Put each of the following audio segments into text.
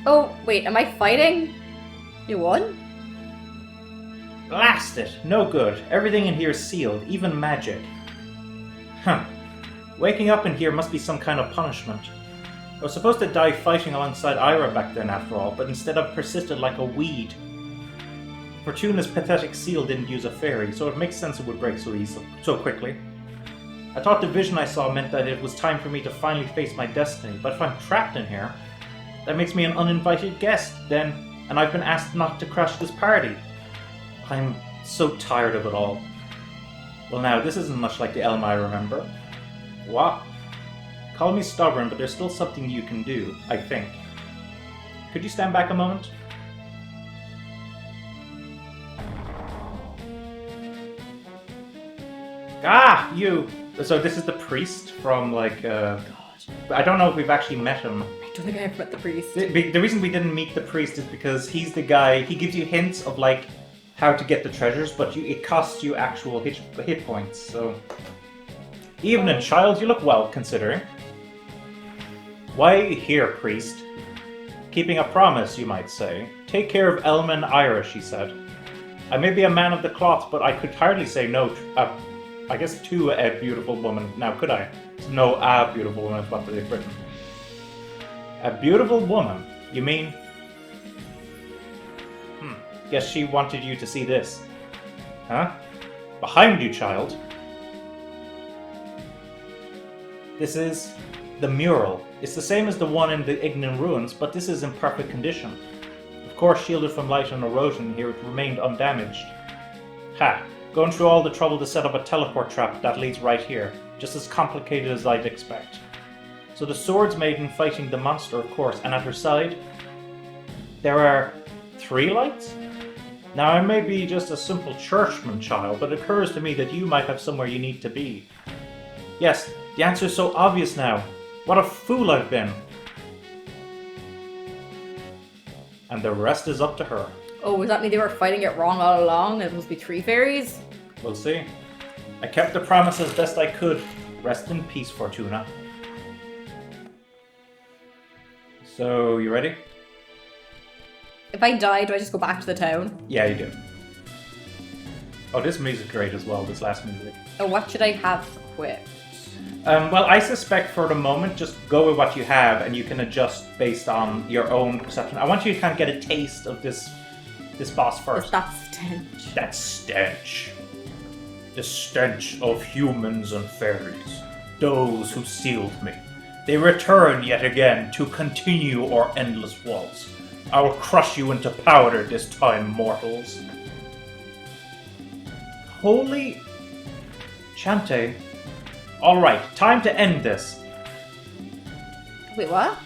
Oh, wait, am I fighting? You won? Blast it! No good. Everything in here is sealed, even magic. Huh. Waking up in here must be some kind of punishment. I was supposed to die fighting alongside Ira back then after all, but instead I've persisted like a weed. Fortuna's pathetic seal didn't use a fairy, so it makes sense it would break so quickly. I thought the vision I saw meant that it was time for me to finally face my destiny, but if I'm trapped in here, that makes me an uninvited guest, then, and I've been asked not to crash this party. I'm so tired of it all. Well now, this isn't much like the Elma I remember. What? Call me stubborn, but there's still something you can do, I think. Could you stand back a moment? Ah, you! So this is the priest from, like, God. I don't know if we've actually met him. I don't think I ever met the priest. The reason we didn't meet the priest is because he's the guy, he gives you hints of, like, how to get the treasures, but it costs you actual hit points, so... Evening, child, you look well, considering. Why are you here, priest? Keeping a promise, you might say. Take care of Elma and Ira, she said. I may be a man of the cloth, but I could hardly say no I guess to a beautiful woman. Now, could I? No, a beautiful woman is what they've written. A beautiful woman? You mean? Guess she wanted you to see this. Huh? Behind you, child. This is the mural. It's the same as the one in the Eoghan ruins, but this is in perfect condition. Of course, shielded from light and erosion, here it remained undamaged. Ha! Going through all the trouble to set up a teleport trap that leads right here. Just as complicated as I'd expect. So the Swords Maiden fighting the monster, of course, and at her side, there are 3 lights? Now, I may be just a simple churchman, child, but it occurs to me that you might have somewhere you need to be. Yes, the answer's so obvious now. What a fool I've been. And the rest is up to her. Oh, does that mean they were fighting it wrong all along? It must be 3 fairies? We'll see. I kept the promise as best I could. Rest in peace, Fortuna. So, you ready? If I die, do I just go back to the town? Yeah, you do. Oh, this music's great as well, this last music. Oh, what should I have equipped? Well, I suspect for the moment, just go with what you have, and you can adjust based on your own perception. I want you to kind of get a taste of this boss first. It's that stench. That stench. The stench of humans and fairies. Those who sealed me. They return yet again to continue our endless waltz. I will crush you into powder this time, mortals. Holy... Chante. Alright, time to end this. Wait, what?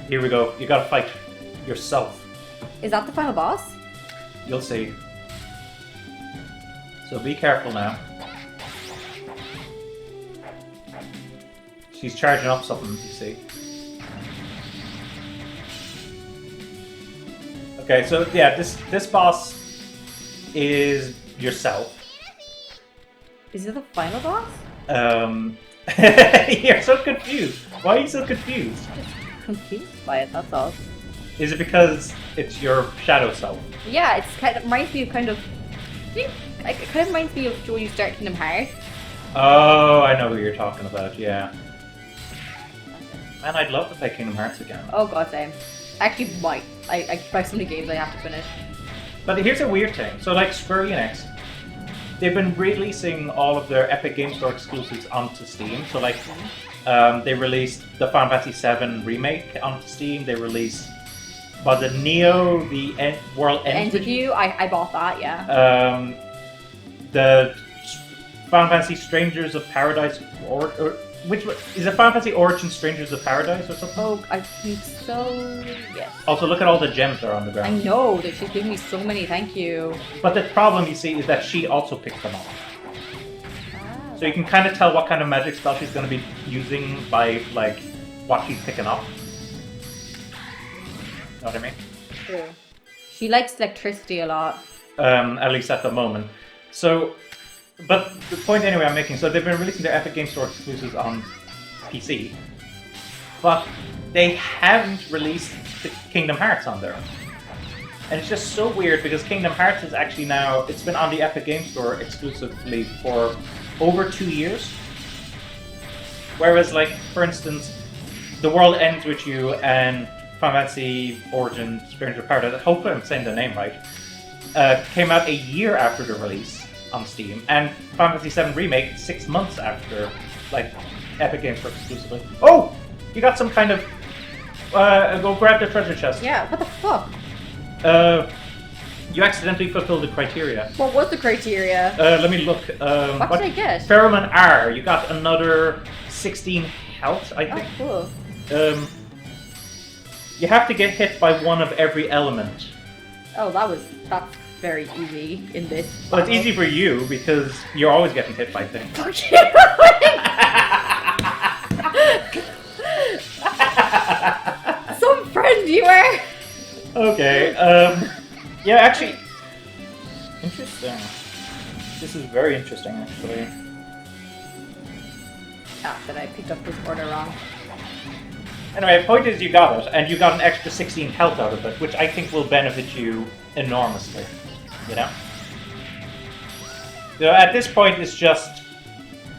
Here we go. You gotta fight yourself. Is that the final boss? You'll see. So be careful now. She's charging up something, you see. Okay, so yeah, this boss is yourself. Is it the final boss? You're so confused. Why are you so confused? Just confused by it, that's all. Is it because it's your shadow self? Yeah, it's kind of reminds me of kind of. It kind of reminds me of when you start Kingdom Hearts. Oh, I know who you're talking about. Yeah. Man, I'd love to play Kingdom Hearts again. Oh god, same. I actually might. I have so many games I have to finish. But here's a weird thing. So, like Square Enix, they've been releasing all of their Epic Game Store exclusives onto Steam. So, like, they released the Final Fantasy VII Remake onto Steam. They released, the Neo, the World End Review. I bought that, yeah. The Final Fantasy Strangers of Paradise, or which is it? Final Fantasy Origin Strangers of Paradise or something? Oh, I think so. Yes. Also, look at all the gems that are on the I ground. know that she's giving me so many. Thank you. But the problem you see is that she also picked them up. So you can kind of tell what kind of magic spell she's going to be using by, like, what she's picking up. Know what I mean? True. She likes electricity a lot. At least at the moment. So, but the point anyway I'm making, so they've been releasing their Epic Game Store exclusives on PC. but they haven't released the Kingdom Hearts on there. And it's just so weird because Kingdom Hearts is actually now, it's been on the Epic Game Store exclusively for over 2 years. Whereas, like, for instance, The World Ends With You and Final Fantasy Origin Stranger Paradise, hopefully I'm saying the name right, came out a year after the release on Steam, and Final Fantasy VII Remake 6 months after, like, Epic Games Store exclusively. Oh! You got some kind of... go grab the treasure chest. Yeah, what the fuck? You accidentally fulfilled the criteria. What was the criteria? Let me look. What did I get? Pheromone R. You got another 16 health, I think. Oh, cool. You have to get hit by one of every element. Oh, that's very easy in this. Well, it's easy for you because you're always getting hit by things. Fuck you! Some friend you were! Okay, yeah, actually, interesting. This is very interesting, actually. Ah, that I picked up this order wrong. Anyway, the point is you got it, and you got an extra 16 health out of it, which I think will benefit you enormously, you know? So at this point, it's just...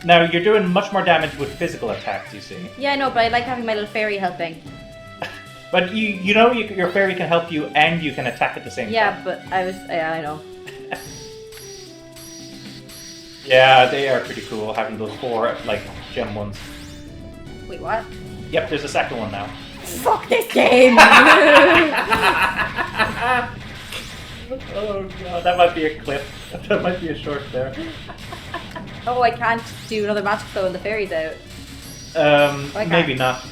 Now, you're doing much more damage with physical attacks, you see. Yeah, I know, but I like having my little fairy helping. But you know your fairy can help you and you can attack at the same time. Yeah, but I know. Yeah, they are pretty cool, having those 4, like, gem ones. Wait, what? Yep, there's a second one now. Fuck this game! Oh god, that might be a clip. That might be a short there. Oh, I can't do another magic though when the fairy's out. Maybe not.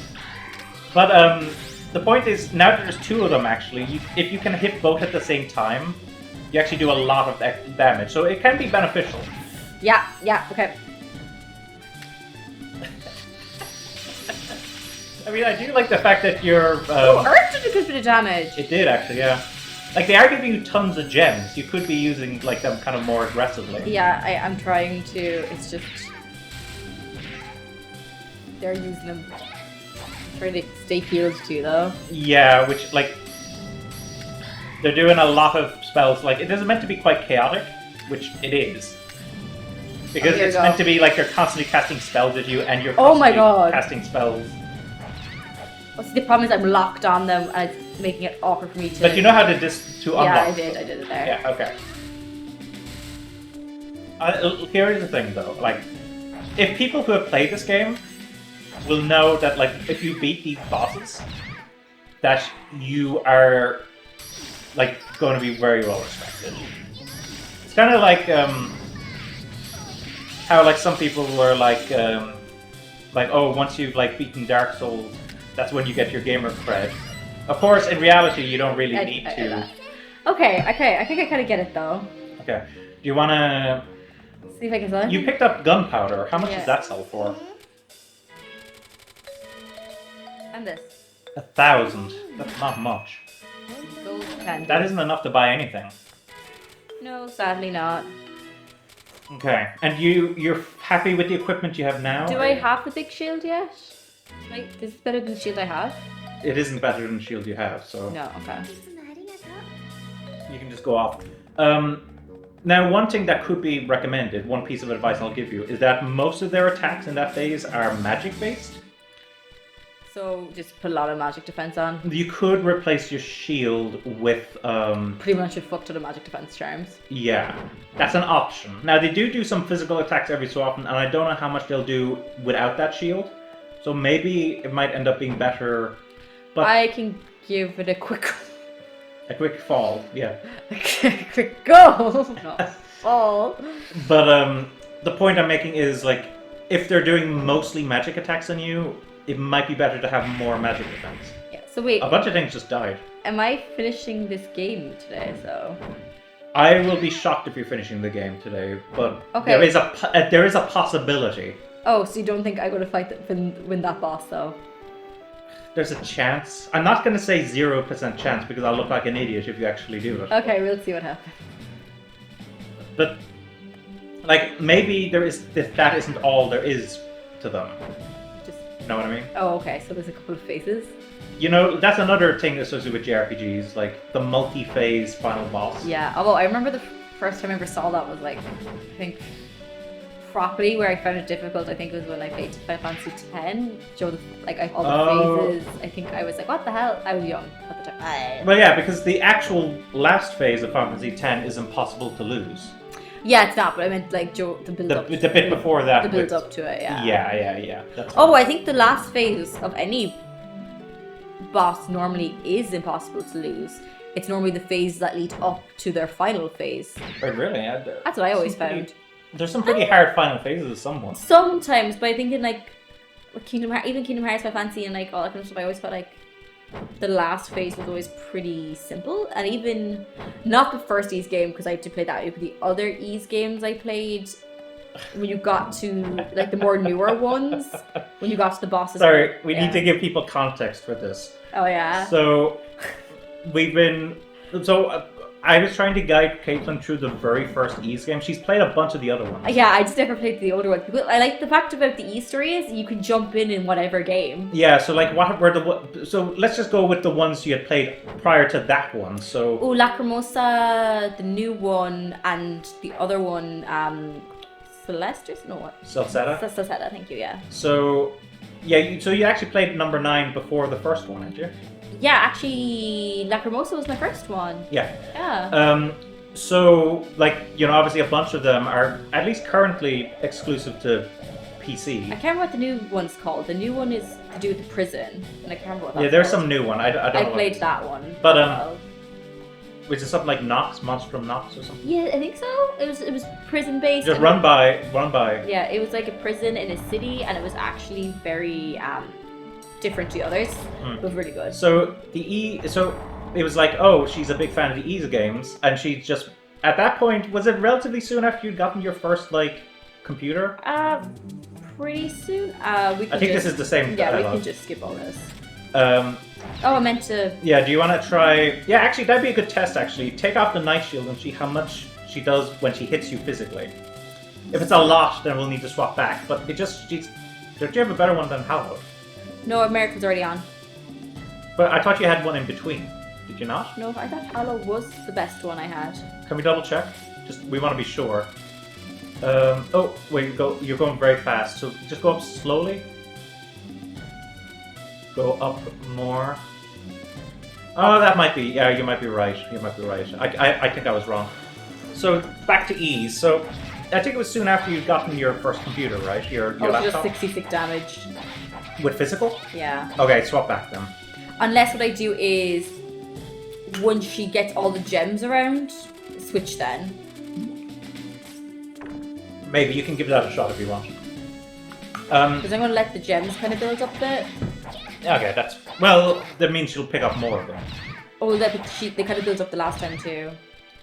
But, the point is, now that there's 2 of them actually, if you can hit both at the same time, you actually do a lot of damage, so it can be beneficial. Yeah, okay. I mean, I do like the fact that you're... Oh, Earth did a good bit of damage! It did, actually, yeah. Like, they are giving you tons of gems. You could be using, like, them kind of more aggressively. Yeah, I'm trying to, it's just... They're using them... Trying to stay healed too, though. Yeah, which, like... They're doing a lot of spells. Like, it is meant to be quite chaotic, which it is. Because it's meant to be like you're constantly casting spells at you, and you're constantly casting spells. Well, see, the problem is I'm locked on them, and it's making it awkward for me to... But you know how to unlock? Yeah, I did it there. Yeah, okay. Here is the thing, though. Like, if people who have played this game will know that, like, if you beat these bosses, that you are, like, going to be very well respected. It's kind of like, how, like, some people were like, oh, once you've, like, beaten Dark Souls, that's when you get your gamer cred. Of course, in reality, you don't really need to. Okay, I think I kind of get it, though. Okay. Do you want to... See if I can sell it? You picked up gunpowder. How much does that sell for? And this. 1,000. That's not much. Gold 10. That isn't enough to buy anything. No, sadly not. Okay. And you're happy with the equipment you have now? Do I have the big shield yet? Like, is it better than the shield I have? It isn't better than the shield you have, so... No, okay. You can just go off. Now, one thing that could be recommended, one piece of advice I'll give you, is that most of their attacks in that phase are magic-based. So, just put a lot of magic defense on? You could replace your shield with... Pretty much a fuck ton of magic defense charms. Yeah, that's an option. Now, they do some physical attacks every so often, and I don't know how much they'll do without that shield. So maybe it might end up being better, but... I can give it a quick... A quick fall, yeah. A quick go! Not fall. But the point I'm making is, like, if they're doing mostly magic attacks on you, it might be better to have more magic defense. Yeah, so wait. A bunch of things just died. Am I finishing this game today, so... I will be shocked if you're finishing the game today, but okay. there is a possibility. Oh, so you don't think I'm going to win that boss, though? There's a chance. I'm not going to say 0% chance because I'll look like an idiot if you actually do it. Okay, we'll see what happens. But, like, maybe that isn't all there is to them. Just know what I mean? Oh, okay. So there's a couple of phases. You know, that's another thing associated with JRPGs, like the multi-phase final boss. Yeah. Although I remember the first time I ever saw that was like, I think, properly where I found it difficult. I think it was when I played Final Fantasy X. Show all the phases. I think I was like, what the hell? I was young at the time. Well, yeah, because the actual last phase of Final Fantasy X is impossible to lose. Yeah, it's not, but I meant like the build up. The bit before that. The build up to it, yeah. Yeah. That's I think the last phase of any boss normally is impossible to lose. It's normally the phase that lead up to their final phase. Wait, really? That's what I always found. There's some pretty hard final phases of someone. Sometimes, but I think in like Kingdom Hearts, Final Fantasy, and like all that kind of stuff, I always felt like the last phase was always pretty simple. And even not the first Ys game, because I had to play that, but the other Ys games I played, when you got to like the more newer ones, when you got to the bosses. Sorry, we need to give people context for this. Oh yeah. So I was trying to guide Kathlynn through the very first Ys game. She's played a bunch of the other ones. Yeah, I just never played the older ones. I like the fact about the Ys story is you can jump in whatever game. Yeah, so like so let's just go with the ones you had played prior to that one. So Lacrimosa, the new one, and the other one, Celestis? No, what? Celceta? Celceta, thank you, yeah. So yeah, you actually played number 9 before the first one, didn't you? Yeah, actually, Lacrimosa was my first one. Yeah. Yeah. So, like, you know, obviously a bunch of them are, at least currently, exclusive to PC. I can't remember what the new one's called. The new one is to do with the prison, and I can't remember what that's there's called. some new one. I don't know. I played that one. But, which is something like Nox, Monstrum Nox or something? Yeah, I think so. It was prison-based. Just run by. Yeah, it was like a prison in a city, and it was actually very, different to the others. It was really good. So it was like, oh, she's a big fan of the Ys games, and she just at that point, was it relatively soon after you'd gotten your first like computer? Pretty soon. I think this is the same. Yeah, we can just skip all this. I meant to. Yeah, do you want to try? Yeah, actually, that'd be a good test. Actually, take off the Night Shield and see how much she does when she hits you physically. If it's a lot, then we'll need to swap back. But do you have a better one than Hallowed? No, America's already on. But I thought you had one in between. Did you not? No, I thought Halo was the best one I had. Can we double check? We want to be sure. Oh, wait, you're going very fast. So just go up slowly. Go up more. Oh, that might be. Yeah, you might be right. I think I was wrong. So back to Ys. So I think it was soon after you'd gotten your first computer, right? Your laptop. Just 66 damage. With physical? Yeah. Okay, swap back then. Unless what I do is, once she gets all the gems around, switch then. Maybe you can give that a shot if you want. Because I'm going to let the gems kind of build up a bit. Okay, that means she'll pick up more of them. Oh, they kind of built up the last time too.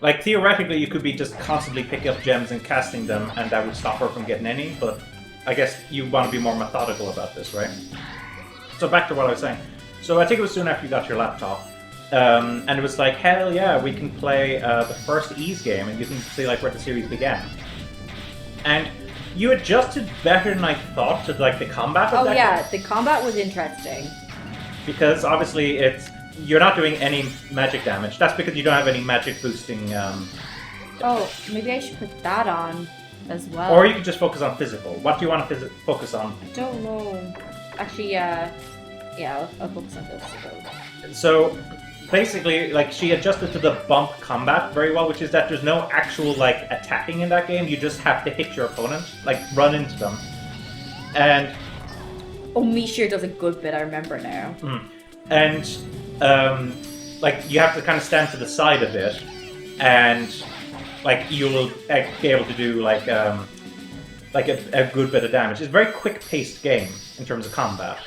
Like, theoretically, you could be just constantly picking up gems and casting them, and that would stop her from getting any, but I guess you want to be more methodical about this, right? So back to what I was saying. So I think it was soon after you got your laptop, and it was like, hell yeah, we can play the first Ys game, and you can see like where the series began. And you adjusted better than I thought to like the combat of that game. The combat was interesting. Because obviously you're not doing any magic damage. That's because you don't have any magic boosting. Oh, maybe I should put that on as well. Or you could just focus on physical. What do you want to focus on? I don't know. Actually, I'll focus on physical. So basically, like, she adjusted to the bump combat very well, which is that there's no actual like attacking in that game. You just have to hit your opponent, like run into them. And Mishir does a good bit, I remember now. And like you have to kind of stand to the side of it, and like you'll be able to do like a good bit of damage. It's a very quick-paced game in terms of combat,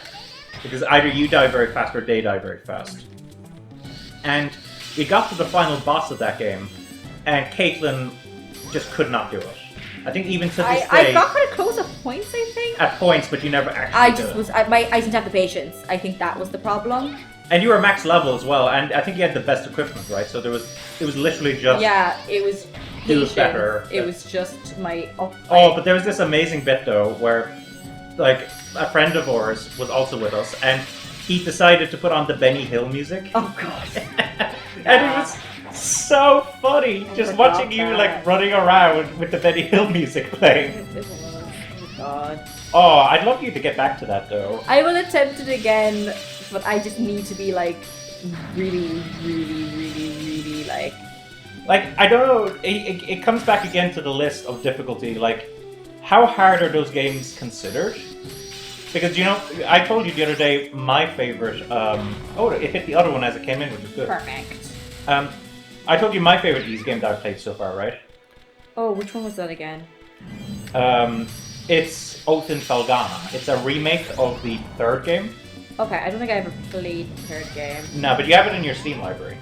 because either you die very fast or they die very fast. And we got to the final boss of that game, and Kathlynn just could not do it. I think even to this day... I got kind of close at points, I think. At points, but you never actually I didn't have the patience. I think that was the problem. And you were max level as well, and I think you had the best equipment, right? So it was literally just... Yeah, it was patience. Better. It was just my... but there was this amazing bit, though, where, like, a friend of ours, was also with us, and he decided to put on the Benny Hill music. Oh god. And it was so funny just watching you like running around with the Benny Hill music playing. It was. Oh god. Oh, I'd love you to get back to that though. I will attempt it again, but I just need to be like really like. Like, I don't know, it comes back again to the list of difficulty, like, how hard are those games considered? Because, you know, I told you the other day my favorite, oh, it hit the other one as it came in, which is good. Perfect. I told you my favorite Ys game that I've played so far, right? Oh, which one was that again? It's Oath in Felghana. It's a remake of the third game. Okay, I don't think I ever played the third game. No, but you have it in your Steam library.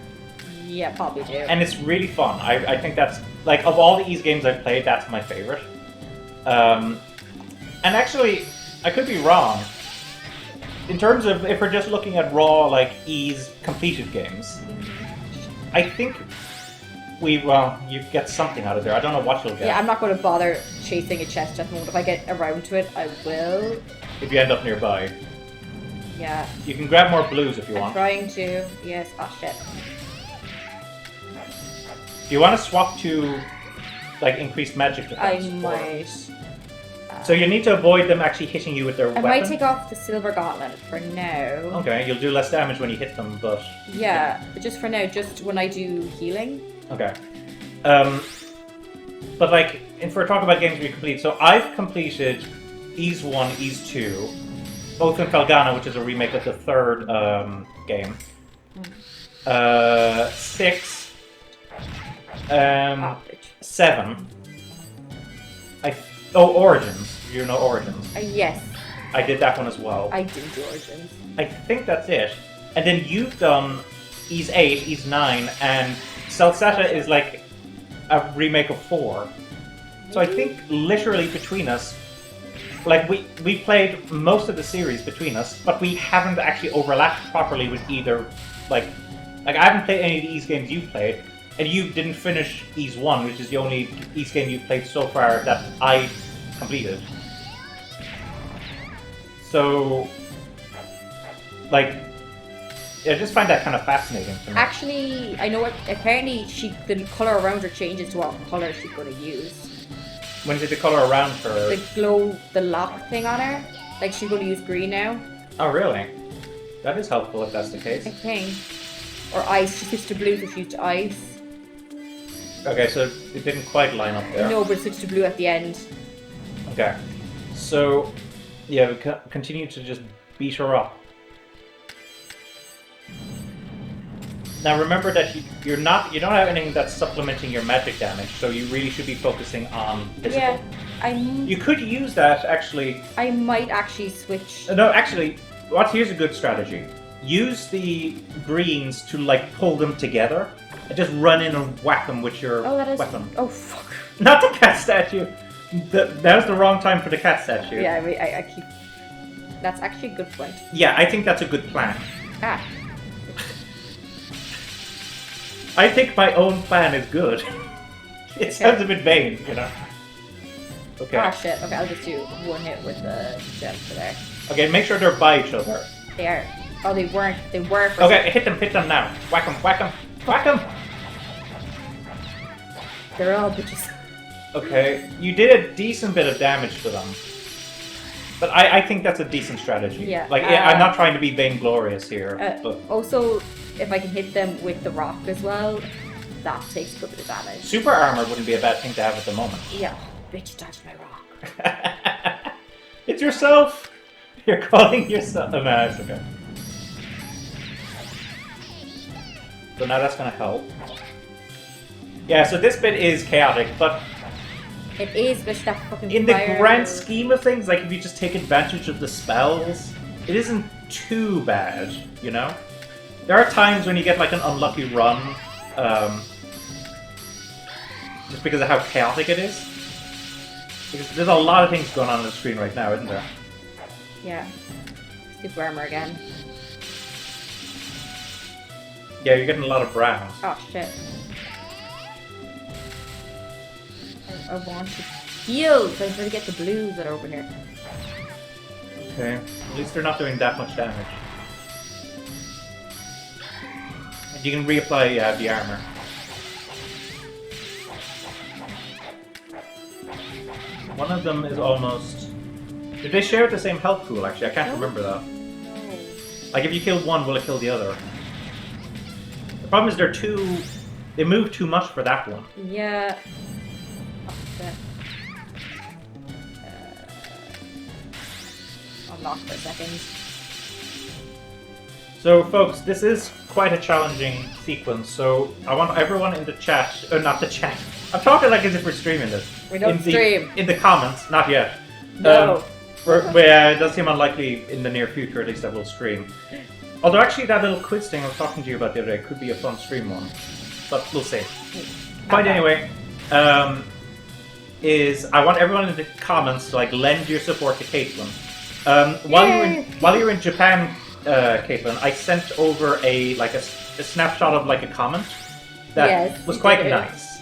Yeah, probably do. And it's really fun. I think that's, like, of all the Ys games I've played, that's my favorite. And actually, I could be wrong. In terms of, if we're just looking at raw, like, Ys completed games, I think you get something out of there. I don't know what you'll get. Yeah, I'm not going to bother chasing a chest at the moment. If I get around to it, I will. If you end up nearby. Yeah. You can grab more blues if you I'm want. trying to. Yes. Oh, shit. Do you want to swap to, like, increased magic defense? I might. So you need to avoid them actually hitting you with their weapon. I might take off the silver gauntlet for now. Okay, you'll do less damage when you hit them, but... Yeah, but just for now, just when I do healing. Okay. But, like, if we're talking about games we complete, so I've completed Ys 1, Ys 2, Oath in Felghana, which is a remake of the third game. 6, 7. Origins. You know Origins. Yes. I did that one as well. I didn't do Origins. I think that's it. And then you've done Ys 8, Ys 9, and Celceta is like a remake of 4. So I think literally between us, like we played most of the series between us, but we haven't actually overlapped properly with either. Like I haven't played any of the Ys games you've played, and you didn't finish Ys 1, which is the only Ys game you've played so far that I completed. So, like, I just find that kind of fascinating to me. Actually, I know what. Apparently, the color around her changes to what color she's going to use. When did the color around her? The lock thing on her. Like she's going to use green now. Oh, really? That is helpful if that's the case. I think. Or ice. She switched to blue, so she used ice. Okay, so it didn't quite line up there. No, but it switched to blue at the end. Okay. So, yeah, we continue to just beat her up. Now remember that you don't have anything that's supplementing your magic damage, so you really should be focusing on physical. Yeah, You could use that actually. I might actually switch. No, actually, here's a good strategy. Use the greens to like pull them together, and just run in and whack them with your weapon. Oh fuck! Not the cat statue. That was the wrong time for the cat statue. Yeah, I keep. That's actually a good point. Yeah, I think that's a good plan. Ah. I think my own plan is good. It sounds a bit vain, you know. Okay. Oh shit, okay, I'll just do one hit with the gem for there. Okay, make sure they're by each other. They are. Oh, they weren't. They were for Okay, hit them now. Whack them, whack them, whack them! They're all bitches. Okay, you did a decent bit of damage to them. But I think that's a decent strategy. Yeah. Like, I'm not trying to be vainglorious here, but... Also, if I can hit them with the rock as well, that takes a good bit of damage. Super armor wouldn't be a bad thing to have at the moment. Yeah. Bitch, dodged my rock. It's yourself! You're calling yourself... Oh, no, it's okay. So now that's gonna help. Yeah, so this bit is chaotic, but... It is, bitch, that fucking in the fire. grand scheme of things, like, if you just take advantage of the spells, it isn't too bad, you know? There are times when you get, like, an unlucky run, just because of how chaotic it is. Because there's a lot of things going on the screen right now, isn't there? Yeah. Super armor again. Yeah, you're getting a lot of browns. Oh, shit. I want to heal, so I'm trying to get the blues that are over here. Okay, at least they're not doing that much damage. And you can reapply the armor. One of them is almost... Did they share the same health pool, actually? I can't remember that. No. Like, if you kill one, will it kill the other? The problem is they're too... They move too much for that one. Yeah. Oh, shit. I'm lost for a second. So, folks, this is quite a challenging sequence, so I want everyone in the chat... not the chat. I'm talking like as if we're streaming this. We don't stream. In the comments, not yet. No. It does seem unlikely in the near future, at least, that we'll stream. Although, actually, that little quiz thing I was talking to you about the other day could be a fun stream one. But we'll see. Point anyway, is I want everyone in the comments to like lend your support to Kathlynn. While you were in Japan, Kathlynn, I sent over a snapshot of like a comment that was quite nice.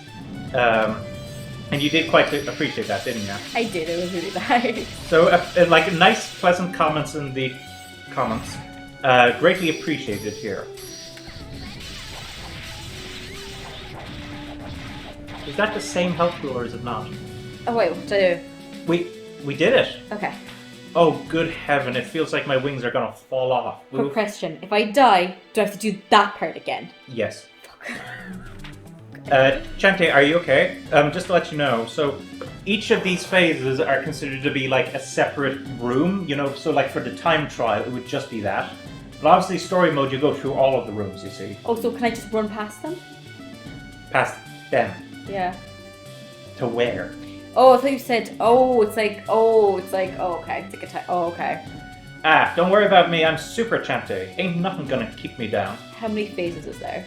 And you did quite appreciate that, didn't you? I did. It was really nice. So, like nice, pleasant comments in the comments, greatly appreciated here. Is that the same health pool or is it not? Oh wait, what did I do? We did it. Okay. Oh, good heaven! It feels like my wings are gonna fall off. Quick question: if I die, do I have to do that part again? Yes. Chante, are you okay? Just to let you know, so each of these phases are considered to be like a separate room, you know, so like for the time trial, it would just be that. But obviously, story mode, you go through all of the rooms, you see. Oh, so can I just run past them? Past them. Yeah. To where? Oh, I thought you said, oh, okay. Take a time. Oh, okay. Ah, don't worry about me, I'm super Chante. Ain't nothing gonna keep me down. How many phases is there?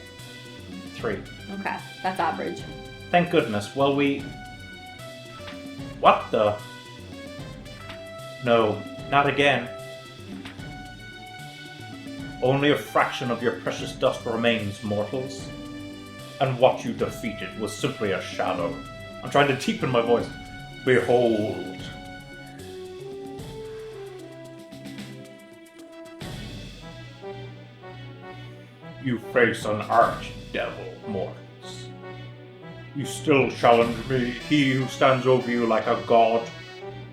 3. Okay, that's average. Thank goodness. Well, What the? No, not again. Only a fraction of your precious dust remains, mortals. And what you defeated was simply a shadow. I'm trying to deepen my voice. Behold. You face an arch-devil, mortals. You still challenge me, he who stands over you like a god?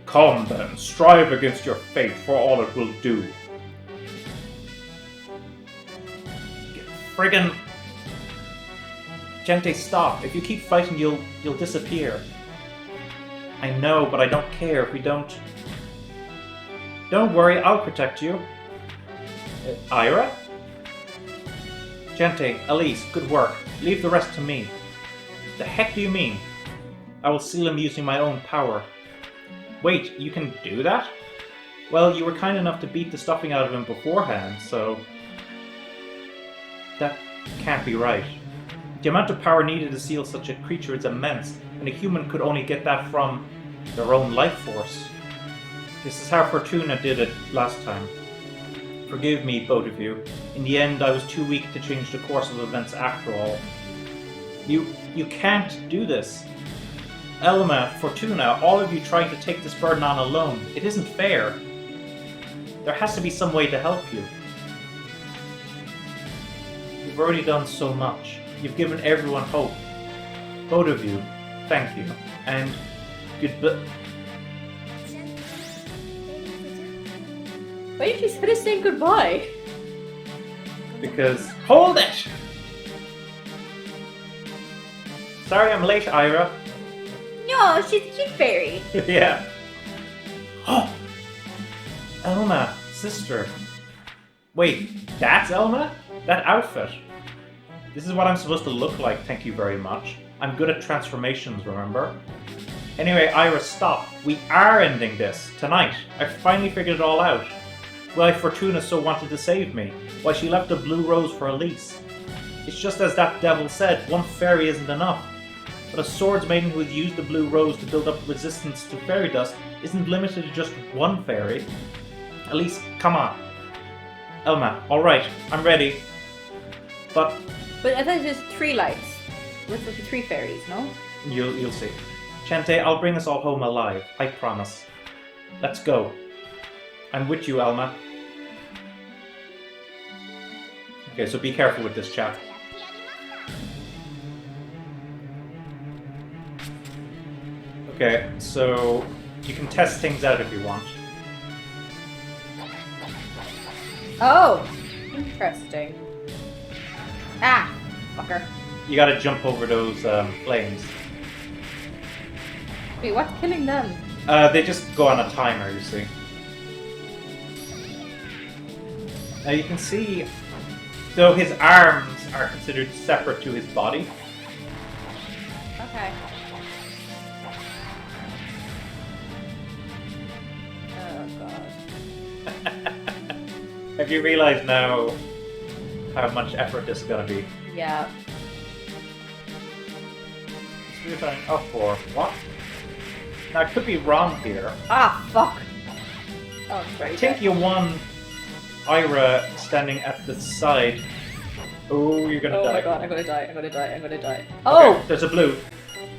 Come then, strive against your fate for all it will do. Friggin'... Gente, stop. If you keep fighting, you'll disappear. I know, but I don't care if we don't... Don't worry, I'll protect you. Ira? Gente, Elise, good work. Leave the rest to me. The heck do you mean? I will seal him using my own power. Wait, you can do that? Well, you were kind enough to beat the stuffing out of him beforehand, so... That can't be right. The amount of power needed to seal such a creature is immense, and a human could only get that from their own life force. This is how Fortuna did it last time. Forgive me, both of you. In the end, I was too weak to change the course of events after all. You can't do this. Elma, Fortuna, all of you trying to take this burden on alone. It isn't fair. There has to be some way to help you. You've already done so much. You've given everyone hope. Both of you, thank you. And goodbye. Why did you finish saying goodbye? Because... Hold it! Sorry I'm late, Ira. No, she's fairy. Yeah. Oh! Elma, sister. Wait, that's Elma? That outfit? This is what I'm supposed to look like, thank you very much. I'm good at transformations, remember? Anyway, Ira, stop. We are ending this, tonight. I finally figured it all out. Why Fortuna so wanted to save me. Why she left a blue rose for Elise. It's just as that devil said, one fairy isn't enough. But a swords maiden who has used the blue rose to build up resistance to fairy dust isn't limited to just one fairy. Elise, come on. Elma, alright, I'm ready. But I thought there's 3 lights. With the 3 fairies, no? You'll see. Chante, I'll bring us all home alive. I promise. Let's go. I'm with you, Elma. Okay, so be careful with this chap. Okay, so you can test things out if you want. Oh, interesting. Ah, fucker. You gotta jump over those flames. Wait, what's killing them? They just go on a timer, you see. Now you can see, so his arms are considered separate to his body. Okay. Oh god. Have you realized now how much effort this is gonna be? Yeah. Oh, for what? Now, I could be wrong here. Ah, fuck. Oh, it's I very think dead. you won Ira standing at the side. Oh, you're gonna die. Oh my god, I'm gonna die, I'm gonna die, I'm gonna die. Okay, Oh! there's a blue.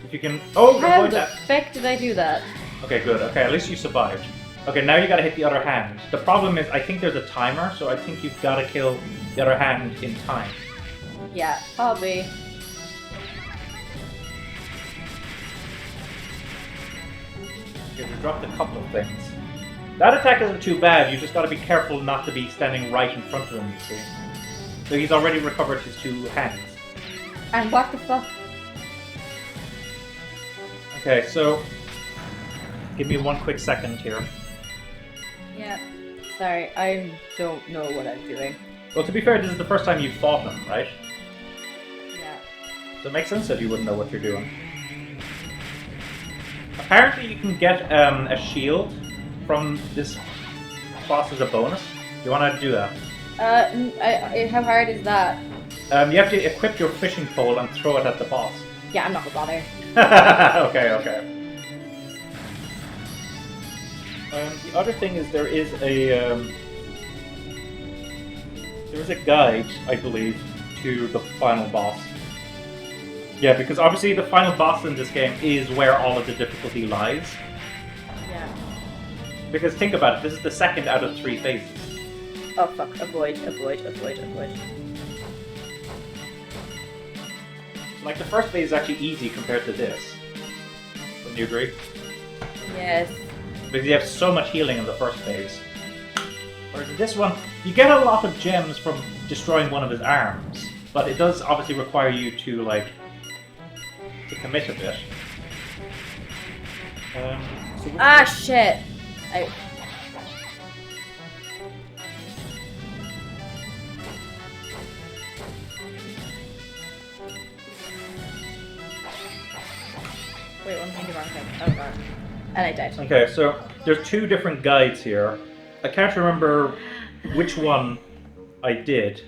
If you can... Oh, How avoid the that. fuck did I do that? Okay, good. Okay, at least you survived. Okay, now you gotta hit the other hand. The problem is, I think there's a timer, so I think you've gotta kill the other hand in time. Yeah, probably. Okay, we dropped a couple of things. That attack isn't too bad, you just gotta be careful not to be standing right in front of him, you see. So he's already recovered his two hands. And what the fuck? Okay, so... Give me 1 quick second here. Yeah. Sorry, I don't know what I'm doing. Well, to be fair, this is the first time you've fought him, right? Yeah. So it makes sense that you wouldn't know what you're doing. Apparently you can get a shield from this boss as a bonus. You want to do that? How hard is that? You have to equip your fishing pole and throw it at the boss. Yeah, I'm not gonna bother. Okay. The other thing is there is a guide, I believe, to the final boss. Yeah, because obviously the final boss in this game is where all of the difficulty lies. Yeah. Because think about it, this is the second out of 3 phases. Oh fuck, avoid. Like the first phase is actually easy compared to this. Wouldn't you agree? Yes. Because you have so much healing in the first phase. Whereas in this one, you get a lot of gems from destroying one of his arms. But it does obviously require you to, like, to commit a bit. Shit! Wait, I'm thinking wrong thing. Oh god. And I died. Okay, so there's 2 different guides here. I can't remember which one I did.